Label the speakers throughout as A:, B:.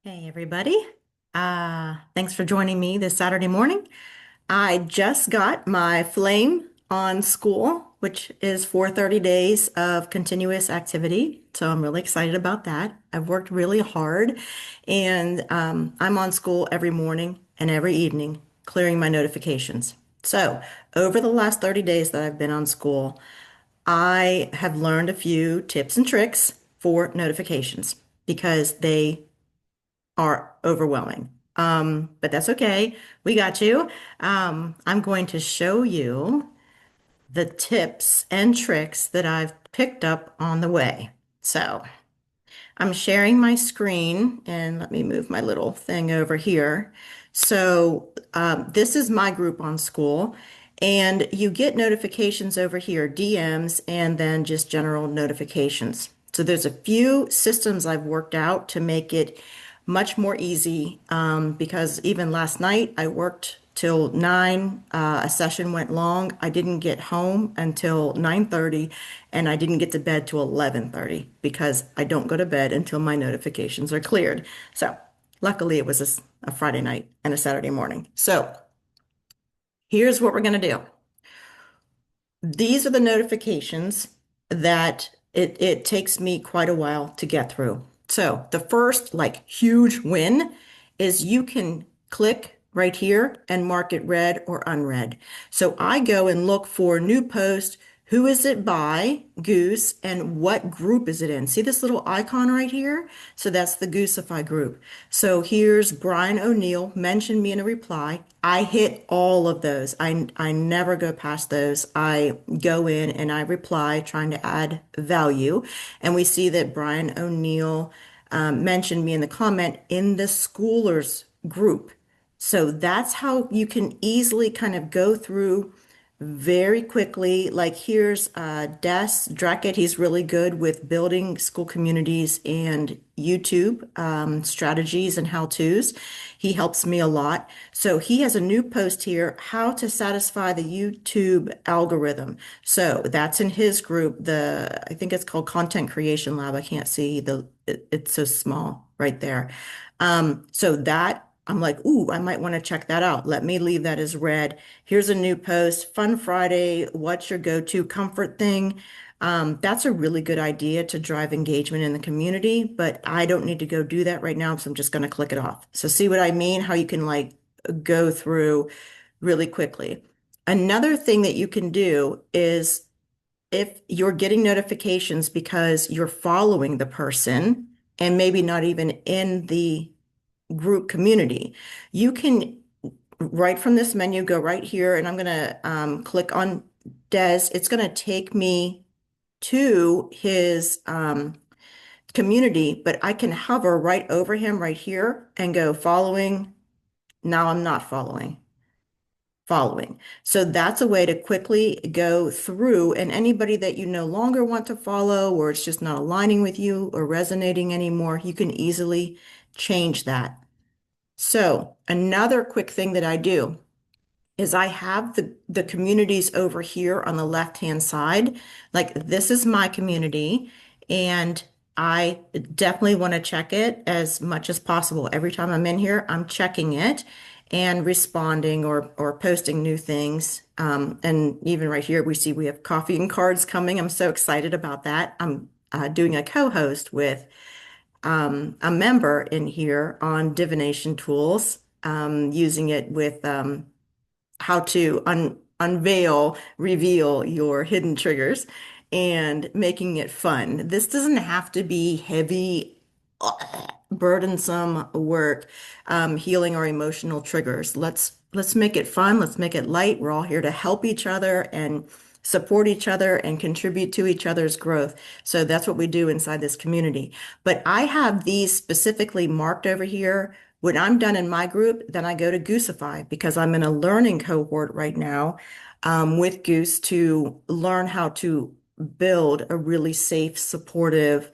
A: Hey everybody. Thanks for joining me this Saturday morning. I just got my flame on Skool, which is for 30 days of continuous activity. So I'm really excited about that. I've worked really hard and I'm on Skool every morning and every evening, clearing my notifications. So over the last 30 days that I've been on Skool, I have learned a few tips and tricks for notifications because they are overwhelming. But that's okay. We got you. I'm going to show you the tips and tricks that I've picked up on the way. So I'm sharing my screen and let me move my little thing over here. So this is my group on Skool. And you get notifications over here, DMs, and then just general notifications. So there's a few systems I've worked out to make it much more easy because even last night I worked till 9. A session went long. I didn't get home until 9:30 and I didn't get to bed till 11:30 because I don't go to bed until my notifications are cleared. So luckily it was a Friday night and a Saturday morning. So here's what we're going to do. These are the notifications that it takes me quite a while to get through. So the first like huge win is you can click right here and mark it read or unread. So I go and look for new post. Who is it by Goose and what group is it in? See this little icon right here? So that's the Goosify group. So here's Brian O'Neill, mentioned me in a reply. I hit all of those. I never go past those. I go in and I reply trying to add value. And we see that Brian O'Neill mentioned me in the comment in the schoolers group. So that's how you can easily kind of go through very quickly. Like here's Des Drackett. He's really good with building school communities and YouTube strategies and how-tos. He helps me a lot. So he has a new post here, how to satisfy the YouTube algorithm. So that's in his group. I think it's called Content Creation Lab. I can't see it's so small right there. So that I'm like, ooh, I might want to check that out. Let me leave that as read. Here's a new post, Fun Friday. What's your go-to comfort thing? That's a really good idea to drive engagement in the community, but I don't need to go do that right now, so I'm just going to click it off. So see what I mean? How you can like go through really quickly. Another thing that you can do is if you're getting notifications because you're following the person and maybe not even in the group community. You can, right from this menu, go right here, and I'm going to click on Des. It's going to take me to his community, but I can hover right over him right here and go following. Now I'm not following. So that's a way to quickly go through, and anybody that you no longer want to follow or it's just not aligning with you or resonating anymore, you can easily change that. So another quick thing that I do is I have the communities over here on the left-hand side. Like this is my community, and I definitely want to check it as much as possible. Every time I'm in here, I'm checking it and responding or posting new things. And even right here, we see we have coffee and cards coming. I'm so excited about that. I'm doing a co-host with a member in here on divination tools, using it with how to reveal your hidden triggers and making it fun. This doesn't have to be heavy, burdensome work, healing our emotional triggers. Let's make it fun. Let's make it light. We're all here to help each other and support each other and contribute to each other's growth. So that's what we do inside this community. But I have these specifically marked over here. When I'm done in my group, then I go to Goosify because I'm in a learning cohort right now with Goose to learn how to build a really safe, supportive,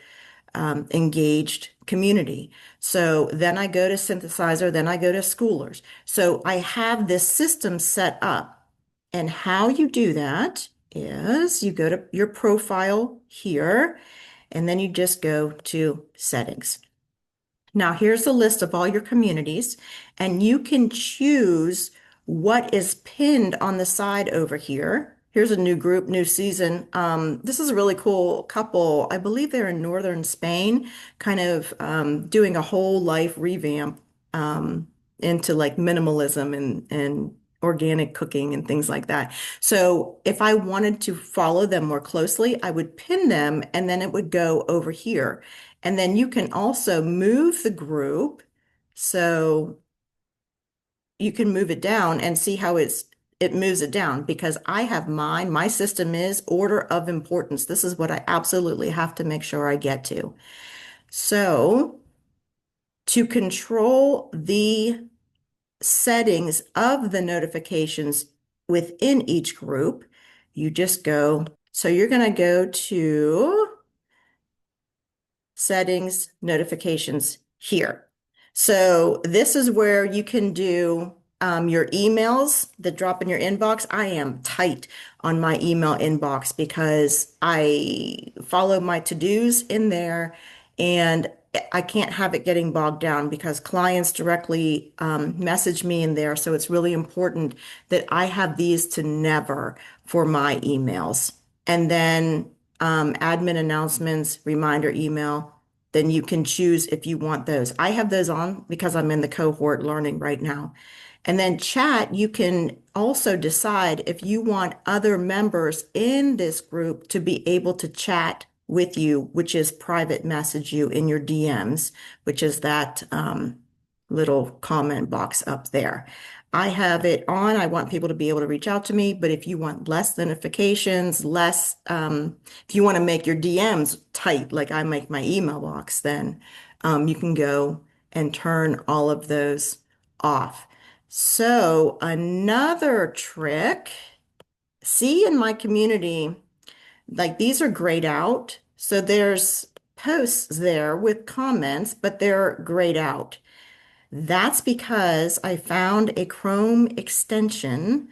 A: engaged community. So then I go to Synthesizer, then I go to Schoolers. So I have this system set up. And how you do that is you go to your profile here, and then you just go to settings. Now, here's a list of all your communities, and you can choose what is pinned on the side over here. Here's a new group, new season. This is a really cool couple. I believe they're in northern Spain, kind of doing a whole life revamp into like minimalism and organic cooking and things like that. So if I wanted to follow them more closely, I would pin them and then it would go over here. And then you can also move the group. So you can move it down and see how it moves it down because I have mine. My system is order of importance. This is what I absolutely have to make sure I get to. So to control the settings of the notifications within each group, you just go. So you're going to go to settings, notifications here. So this is where you can do your emails that drop in your inbox. I am tight on my email inbox because I follow my to-dos in there and I can't have it getting bogged down because clients directly message me in there. So it's really important that I have these to never for my emails. And then admin announcements, reminder email, then you can choose if you want those. I have those on because I'm in the cohort learning right now. And then chat, you can also decide if you want other members in this group to be able to chat with you, which is private message you in your DMs, which is that little comment box up there. I have it on. I want people to be able to reach out to me, but if you want less notifications, less, if you want to make your DMs tight, like I make my email box, then you can go and turn all of those off. So another trick, see in my community, like these are grayed out. So there's posts there with comments, but they're grayed out. That's because I found a Chrome extension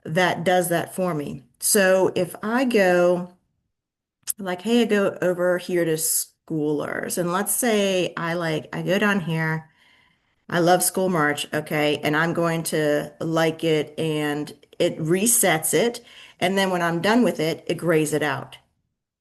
A: that does that for me. So if I go like, hey, I go over here to schoolers, and let's say I go down here. I love School March, okay, and I'm going to like it and it resets it. And then when I'm done with it, it grays it out.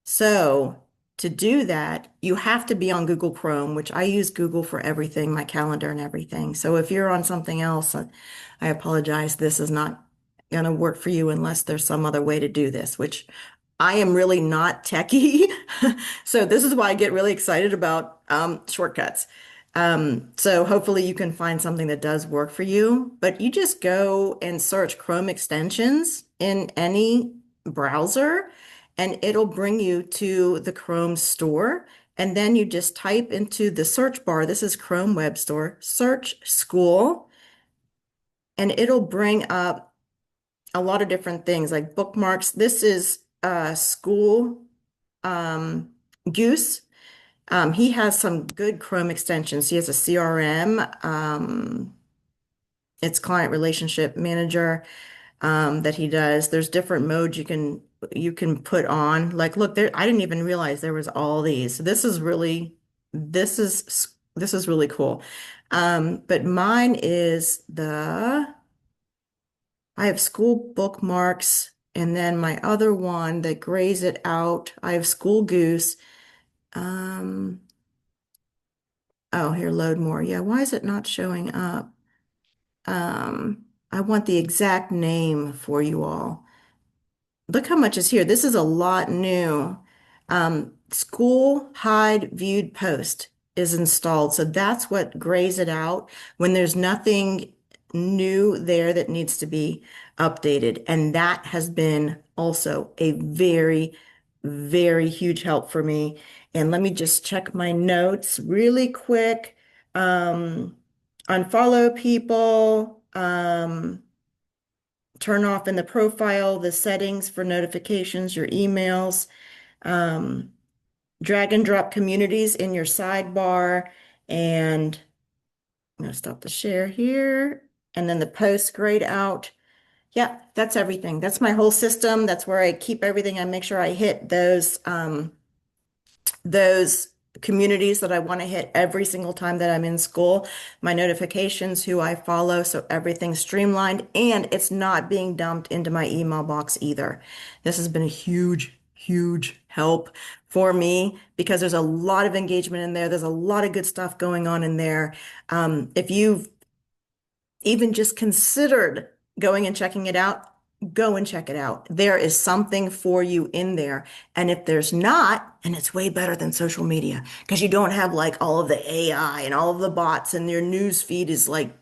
A: So to do that, you have to be on Google Chrome, which I use Google for everything, my calendar and everything. So if you're on something else, I apologize. This is not going to work for you unless there's some other way to do this, which I am really not techie. So this is why I get really excited about shortcuts. So hopefully you can find something that does work for you, but you just go and search Chrome extensions in any browser and it'll bring you to the Chrome store. And then you just type into the search bar, this is Chrome Web Store, search Skool, and it'll bring up a lot of different things like bookmarks. This is Skool um, Goose. He has some good Chrome extensions. He has a CRM, it's Client Relationship Manager that he does. There's different modes you can put on. Like, look, there, I didn't even realize there was all these. So this is really cool. But mine is I have school bookmarks, and then my other one that grays it out. I have School Goose. Um, oh, here, load more. Yeah, why is it not showing up? I want the exact name for you all. Look how much is here. This is a lot new. School hide viewed post is installed. So that's what grays it out when there's nothing new there that needs to be updated. And that has been also a very, very huge help for me. And let me just check my notes really quick. Um, Unfollow people. Turn off in the profile the settings for notifications, your emails, um, drag and drop communities in your sidebar, and I'm going to stop the share here. And then the post grayed out. Yeah, that's everything. That's my whole system. That's where I keep everything. I make sure I hit those communities that I want to hit every single time that I'm in school, my notifications, who I follow, so everything's streamlined and it's not being dumped into my email box either. This has been a huge, huge help for me because there's a lot of engagement in there. There's a lot of good stuff going on in there. If you've even just considered going and checking it out, go and check it out. There is something for you in there. And if there's not, and it's way better than social media because you don't have like all of the AI and all of the bots and your news feed is like,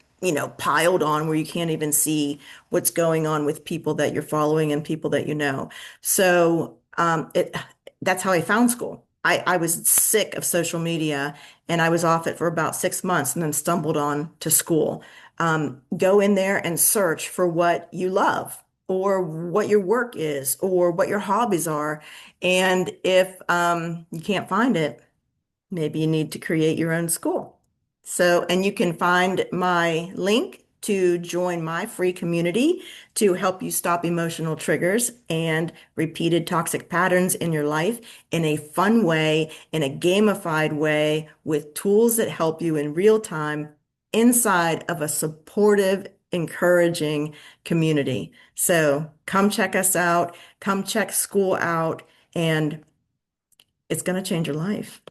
A: piled on where you can't even see what's going on with people that you're following and people that you know. So that's how I found school. I was sick of social media and I was off it for about 6 months and then stumbled on to Skool. Go in there and search for what you love or what your work is or what your hobbies are. And if you can't find it, maybe you need to create your own school. So, and you can find my link to join my free community to help you stop emotional triggers and repeated toxic patterns in your life in a fun way, in a gamified way, with tools that help you in real time inside of a supportive, encouraging community. So come check us out, come check Skool out, and it's going to change your life.